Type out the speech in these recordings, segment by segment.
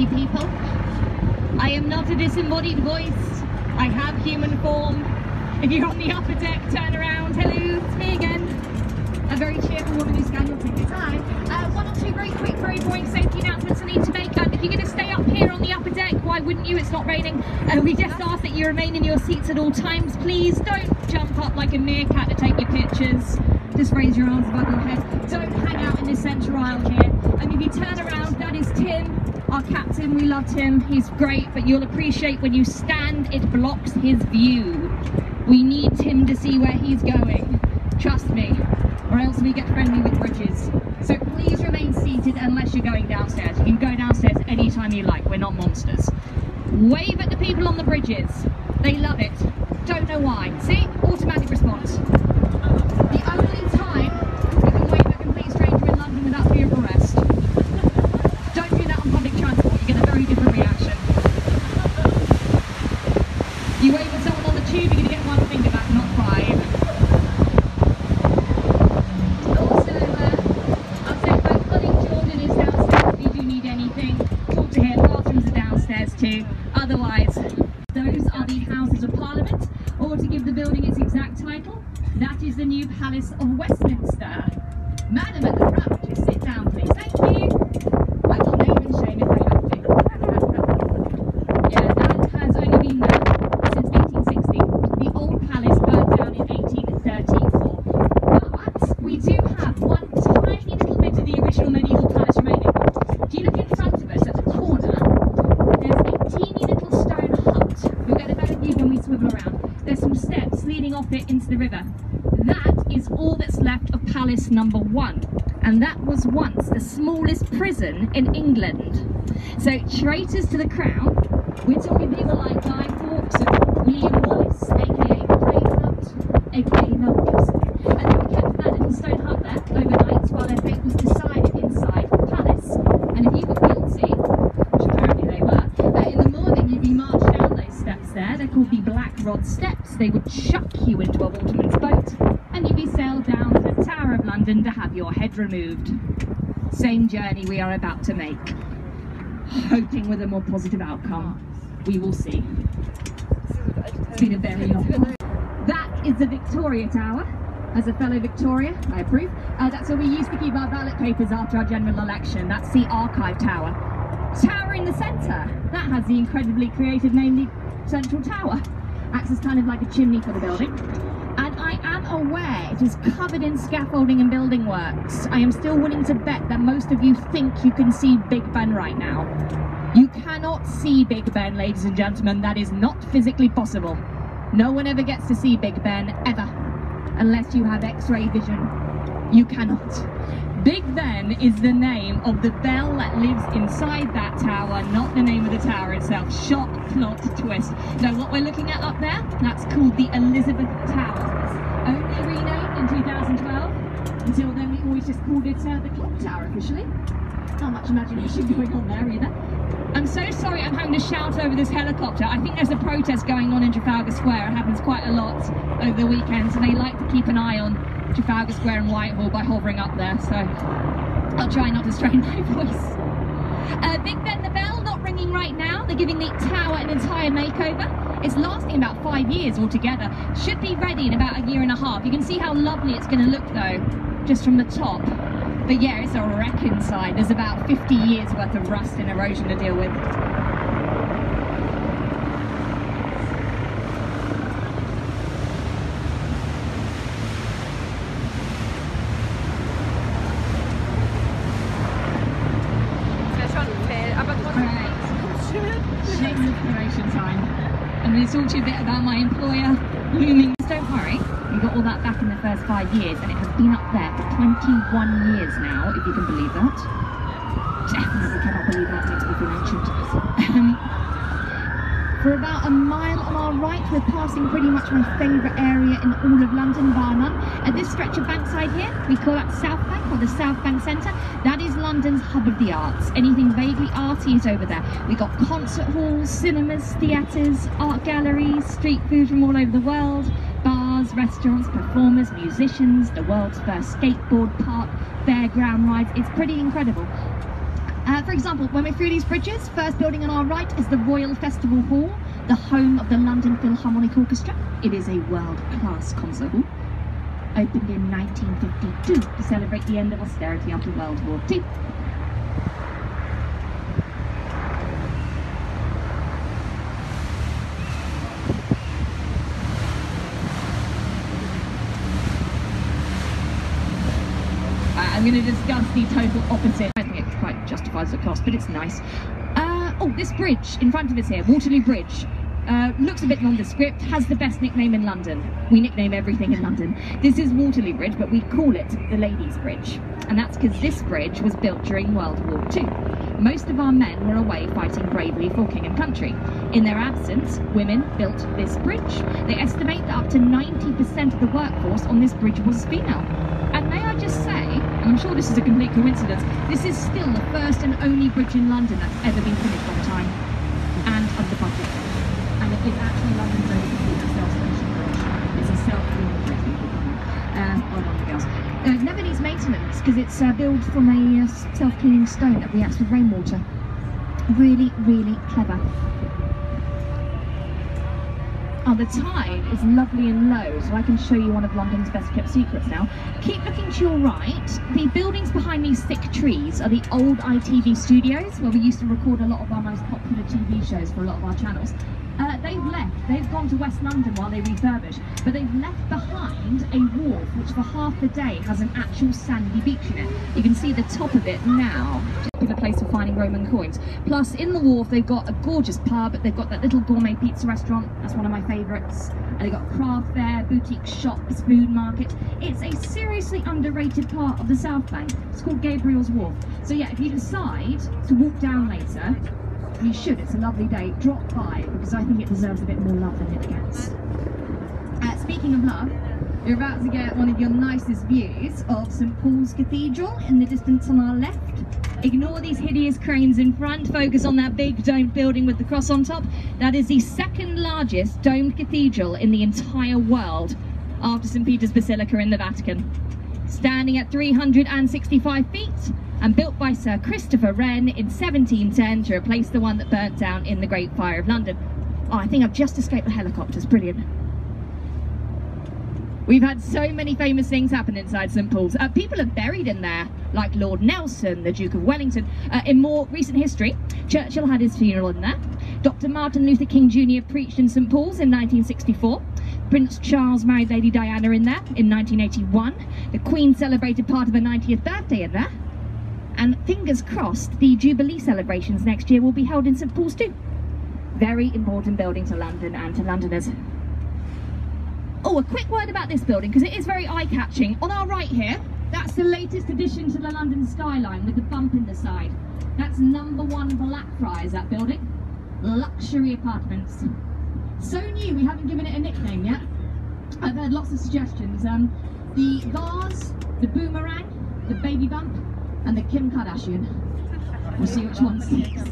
pretty people. I am not a disembodied voice. I have human form. If you're on the upper deck, turn around. Hello, it's me again. A very cheerful woman who's scanned your tickets. Hi. One or two very quick, very boring safety announcements I need to make. If you're going to stay up here on the upper deck, why wouldn't you? It's not raining. We just ask that you remain in your seats at all times. Please don't jump up like a meerkat to take your pictures. Just raise your arms above your head. Don't hang out in this centre aisle here. And if you turn around, that is Tim, our captain. We loved him. He's great, but you'll appreciate when you stand, it blocks his view. We need Tim to see where he's going. Trust me, or else we get friendly with bridges. So please remain seated unless you're going downstairs. You can go downstairs anytime you like. We're not monsters. Wave at the people on the bridges. They love it. Don't know why. See? Automatic response. The only time you can wave at a complete stranger in London without fear of arrest. Don't do that on public transport. You get a very different reaction. You wave at someone on the tube, you're going to get one finger back, not five. Also, I'll say my colleague Jordan is downstairs if you do need anything. Talk to him. Bathrooms are downstairs too. Otherwise, those are the Houses of Parliament, or to give the building its exact title, that is the new Palace of Westminster. Madam at the front, just sit down please. Thank you. I will name and shame if I have to. Yeah, that has only been there since 1860. The old palace burned down in 1834. But we do have one tiny little bit of the original medieval palace remaining. If you look in front of us at the corner, there's a teeny little stone hut. You'll get a better view when we swivel around. There's some steps leading off it into the river. That is all that's left of Palace number 1, and that was once the smallest prison in England. So traitors to the crown, we're talking people like Guy Fawkes and William Wallace, aka Braveheart, aka Mel Gibson, and they were kept in that little stone hut there overnight while their fate was decided inside the palace. And if you were guilty, which apparently they were, in the morning you'd be marched down those steps there. They're called the Black Rod Steps. They would chuck you into a waterman's boat, and you'd be sailed down to the Tower of London to have your head removed. Same journey we are about to make, hoping with a more positive outcome. We will see. It's been a very long one. That is the Victoria Tower. As a fellow Victoria, I approve. That's where we used to keep our ballot papers after our general election. That's the Archive Tower. Tower in the centre. That has the incredibly creative name, the Central Tower. Acts as kind of like a chimney for the building. And I am aware it is covered in scaffolding and building works. I am still willing to bet that most of you think you can see Big Ben right now. You cannot see Big Ben, ladies and gentlemen. That is not physically possible. No one ever gets to see Big Ben, ever. Unless you have X-ray vision. You cannot. Big Ben is the name of the bell that lives inside that tower, not the name of the tower itself. Shock, plot, twist. Now what we're looking at up there, that's called the Elizabeth Tower. Only renamed in 2012. Until then we always just called it the Clock Tower officially. Not much imagination going on there either. I'm so sorry I'm having to shout over this helicopter. I think there's a protest going on in Trafalgar Square. It happens quite a lot over the weekends, and they like to keep an eye on Trafalgar Square and Whitehall by hovering up there, so I'll try not to strain my voice. Big Ben the bell, not ringing right now. They're giving the tower an entire makeover. It's lasting about 5 years altogether. Should be ready in about a year and a half. You can see how lovely it's going to look though, just from the top. But yeah, it's a wreck inside. There's about 50 years worth of rust and erosion to deal with. I'm going to talk to you a bit about my employer, Looming. Don't worry, we got all that back in the first 5 years, and it has been up there for 21 years now, if you can believe that. Definitely cannot believe that, makes me feel ancient. For about a mile on our right, we're passing pretty much my favourite area in all of London, bar none. At this stretch of Bankside here, we call that South Bank, or the South Bank Centre. That is London's hub of the arts. Anything vaguely arty is over there. We've got concert halls, cinemas, theatres, art galleries, street food from all over the world, bars, restaurants, performers, musicians, the world's first skateboard park, fairground rides. It's pretty incredible. For example, when we're through these bridges, first building on our right is the Royal Festival Hall, the home of the London Philharmonic Orchestra. It is a world-class concert hall. Opened in 1952 to celebrate the end of austerity after World War II. I'm going to discuss the total opposite. I think it quite justifies the cost, but it's nice. Oh, this bridge in front of us here, Waterloo Bridge, looks a bit nondescript, has the best nickname in London. We nickname everything in London. This is Waterloo Bridge, but we call it the Ladies' Bridge. And that's because this bridge was built during World War II. Most of our men were away fighting bravely for king and country. In their absence, women built this bridge. They estimate that up to 90% of the workforce on this bridge was female. And may I just say, and I'm sure this is a complete coincidence, this is still the first and only bridge in London that's ever been finished on time and under budget. And it is actually London's only complete self-sufficient bridge. It's a self-cleaning bridge. Hold on, girls. It never needs maintenance because it's built from a self-cleaning stone that reacts with rainwater. Really, really clever. Oh, the tide is lovely and low, so I can show you one of London's best kept secrets now. Keep looking to your right. The buildings behind these thick trees are the old Itv Studios, where we used to record a lot of our most popular TV shows for a lot of our channels. They've left. They've gone to West London while they refurbish, but they've left behind a wharf which for half the day has an actual sandy beach in it. You can see the top of it now. Just a place for finding Roman coins. Plus, in the wharf, they've got a gorgeous pub. They've got that little gourmet pizza restaurant. That's one of my favourites. And they've got craft fair, boutique shops, food market. It's a seriously underrated part of the South Bank. It's called Gabriel's Wharf. So yeah, if you decide to walk down later, you should. It's a lovely day. Drop by, because I think it deserves a bit more love than it gets. Speaking of love, you're about to get one of your nicest views of St Paul's Cathedral in the distance on our left. Ignore these hideous cranes in front. Focus on that big domed building with the cross on top. That is the second largest domed cathedral in the entire world, after St Peter's Basilica in the Vatican. Standing at 365 feet and built by Sir Christopher Wren in 1710 to replace the one that burnt down in the Great Fire of London. Oh, I think I've just escaped the helicopters. Brilliant. We've had so many famous things happen inside St Paul's. People are buried in there, like Lord Nelson, the Duke of Wellington. In more recent history, Churchill had his funeral in there. Dr. Martin Luther King Jr. preached in St Paul's in 1964. Prince Charles married Lady Diana in there in 1981. The Queen celebrated part of her 90th birthday in there. And fingers crossed, the Jubilee celebrations next year will be held in St Paul's too. Very important building to London and to Londoners. Oh, a quick word about this building, because it is very eye-catching. On our right here, that's the latest addition to the London skyline with the bump in the side. That's #1 Blackfriars, that building. Luxury apartments. So new, we haven't given it a nickname yet. I've heard lots of suggestions. The vase, the boomerang, the baby bump, and the Kim Kardashian. We'll see which one sticks.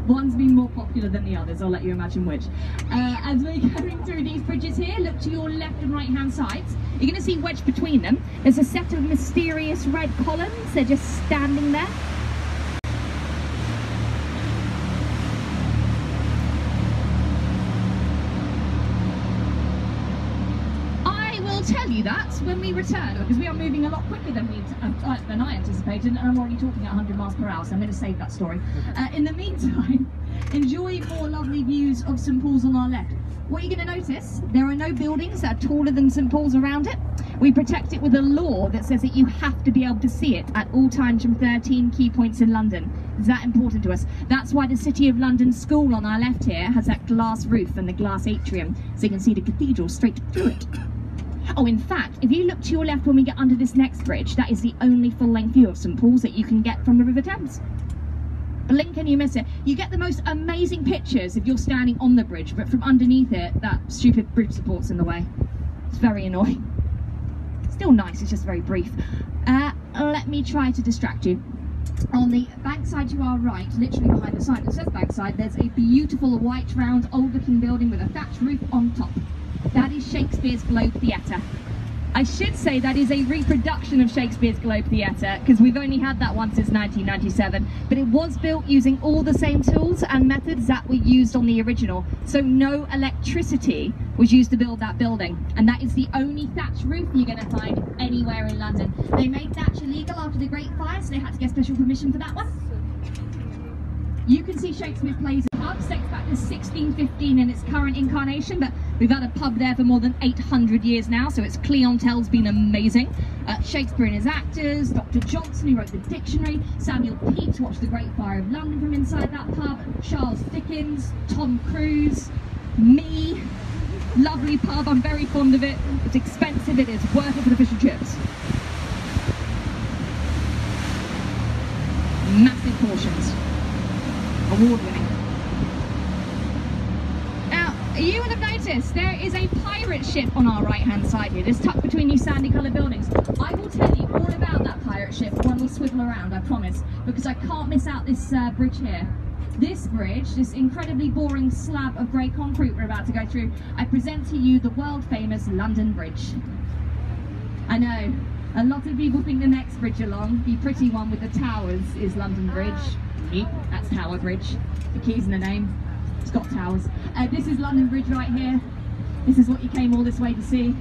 One's been more popular than the others, I'll let you imagine which. As we're going through these bridges here, look to your left and right hand sides. You're going to see wedged between them. There's a set of mysterious red columns. They're just standing there. Tell you that when we return, because we are moving a lot quicker than I anticipated, and I'm already talking at 100 miles per hour, so I'm going to save that story. In the meantime, enjoy more lovely views of St Paul's on our left. What you're going to notice, there are no buildings that are taller than St Paul's around it. We protect it with a law that says that you have to be able to see it at all times from 13 key points in London. It's that important to us. That's why the City of London School on our left here has that glass roof and the glass atrium, so you can see the cathedral straight through it. Oh, in fact, if you look to your left when we get under this next bridge, that is the only full-length view of St Paul's that you can get from the River Thames. Blink and you miss it. You get the most amazing pictures if you're standing on the bridge, but from underneath it, that stupid bridge support's in the way. It's very annoying. Still nice, it's just very brief. Let me try to distract you. On the bankside to our right, literally behind the sign that says bankside, there's a beautiful white round old looking building with a thatched roof on top. That is Shakespeare's Globe Theatre. I should say that is a reproduction of Shakespeare's Globe Theatre, because we've only had that one since 1997, but it was built using all the same tools and methods that were used on the original, so no electricity was used to build that building, and that is the only thatched roof you're going to find anywhere in London. They made thatch illegal after the Great Fire, so they had to get special permission for that one. You can see Shakespeare plays in pubs dates back to 1615 in its current incarnation, but we've had a pub there for more than 800 years now, so its clientele's been amazing. Shakespeare and his actors, Dr. Johnson, who wrote the dictionary, Samuel Pepys watched the Great Fire of London from inside that pub, Charles Dickens, Tom Cruise, me. Lovely pub, I'm very fond of it. It's expensive, it is worth it for the fish and chips. Massive portions. Award-winning. Now, you would have noticed there is a pirate ship on our right-hand side here, just tucked between these sandy-coloured buildings. I will tell you all about that pirate ship when we swivel around, I promise, because I can't miss out this bridge here. This bridge, this incredibly boring slab of grey concrete we're about to go through, I present to you the world-famous London Bridge. I know, a lot of people think the next bridge along, the pretty one with the towers, is London Bridge. That's Tower Bridge. The key's in the name. It's got towers. This is London Bridge right here. This is what you came all this way to see.